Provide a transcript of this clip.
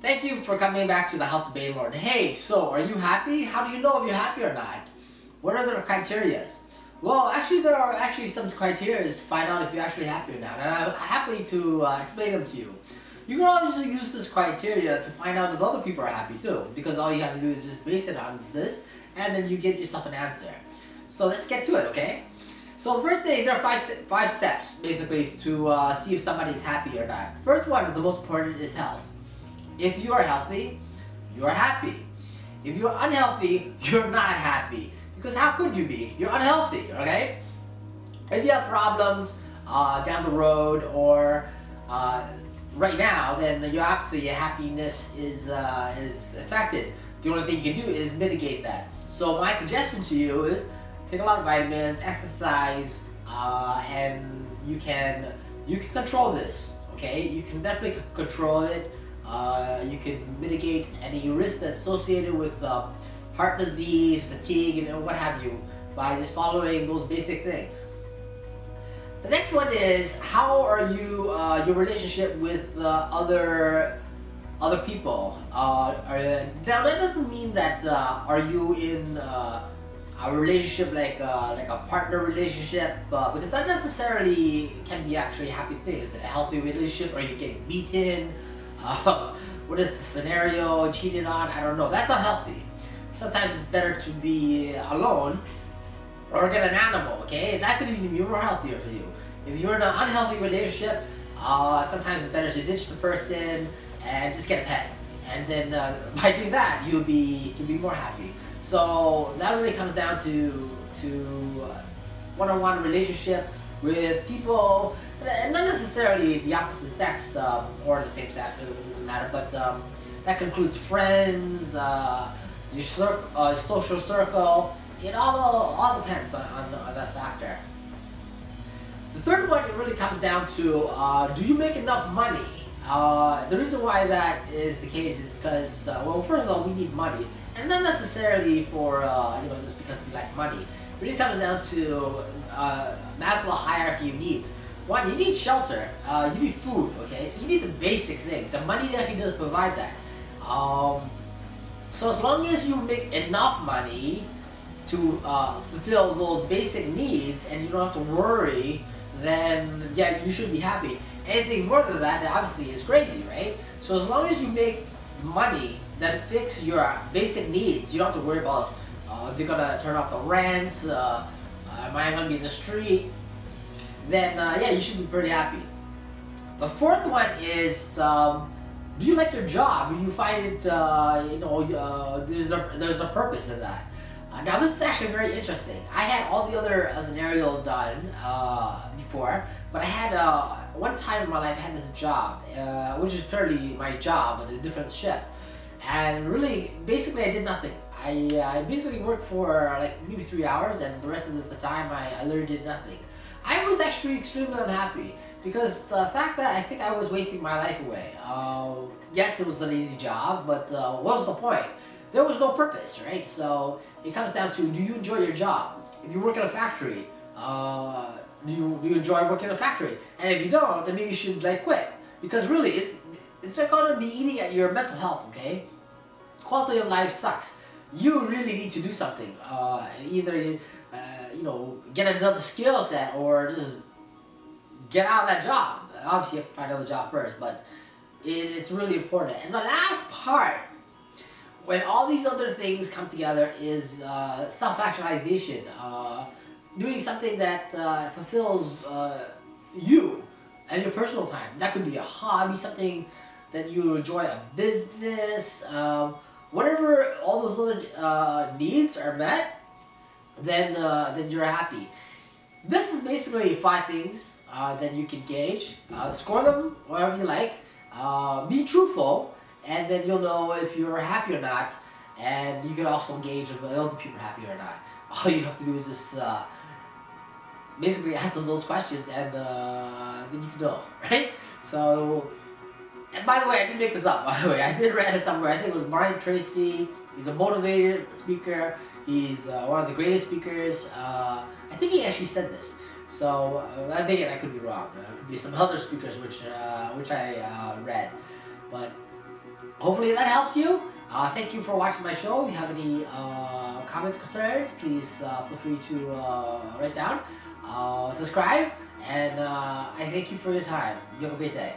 Thank you for coming back to the House of Banelord. Hey, so are you happy? How do you know if you're happy or not? What are the criteria? Well, actually, there are actually some criteria to find out if you're actually happy or not, and I'm happy to explain them to you. You can also use this criteria to find out if other people are happy too, because all you have to do is just base it on this, and then you get yourself an answer. So let's get to it, okay? So the first thing, there are five steps basically to see if somebody's happy or not. First one is the most important is health. If you are healthy, you are happy. If you're unhealthy, you're not happy. Because how could you be? You're unhealthy, okay? If you have problems down the road or right now, then your obviously your happiness is affected. The only thing you can do is mitigate that. So my suggestion to you is take a lot of vitamins, exercise, and you can control this. Okay, you can definitely control it. You can mitigate any risk that's associated with heart disease, fatigue, and what have you by just following those basic things. The next one is how are you your relationship with other people. Now that doesn't mean that are you in a relationship like a partner relationship because that necessarily can be actually a happy thing. Is it a healthy relationship? Are you getting beaten? What is the scenario? Cheated on? I don't know. That's not healthy. Sometimes it's better to be alone or get an animal, okay? That could even be more healthier for you. If you're in an unhealthy relationship, sometimes it's better to ditch the person and just get a pet. And then by doing that, you'll be more happy. So that really comes down to one-on-one relationship with people, and not necessarily the opposite sex or the same sex. It doesn't matter, but that includes friends, your social circle. It all depends on that factor. The third one, it really comes down to do you make enough money? The reason why that is the case is because, well, first of all, we need money, and not necessarily for just because we like money. It really comes down to Maslow hierarchy of needs. One, you need shelter, you need food, okay? So you need the basic things, and money definitely does provide that. So as long as you make enough money to fulfill those basic needs and you don't have to worry, then yeah, you should be happy. Anything more than that, obviously, is crazy, right? So as long as you make money that fix your basic needs, you don't have to worry about they're gonna turn off the rent, am I gonna be in the street, then yeah, you should be pretty happy. The fourth one is do you like your job? Do you find it there's a purpose in that? Now this is actually very interesting. I had all the other scenarios done before, but I had one time in my life I had this job, which is currently my job but a different shift, and really basically I did nothing. I basically worked for like maybe 3 hours, and the rest of the time I literally did nothing. I was actually extremely unhappy because the fact that I think I was wasting my life away. Yes, it was an easy job, but what was the point? There was no purpose, right? So it comes down to, do you enjoy your job? If you work in a factory, do you enjoy working in a factory? And if you don't, then maybe you should like quit, because really it's like going to be eating at your mental health. Okay, quality of life sucks. You really need to do something. Either get another skill set or just get out of that job. Obviously, you have to find another job first, but it's really important. And the last part, when all these other things come together, is self-actualization. Doing something that fulfills you and your personal time. That could be a hobby, something that you enjoy, a business, whatever all those other needs are met, then you're happy. This is basically 5 things that you can gauge. Score them wherever you like. Be truthful, and then you'll know if you're happy or not. And you can also gauge if other people are happy or not. All you have to do is just basically answer those questions, and then you can know, right? So, and by the way, I didn't make this up. By the way, I did read it somewhere. I think it was Brian Tracy. He's a motivator speaker. He's one of the greatest speakers. I think he actually said this. So I think I could be wrong. It could be some other speakers which I read, but hopefully that helps you. Thank you for watching my show. If you have any comments, concerns, please feel free to write down. Subscribe, and I thank you for your time. You have a great day.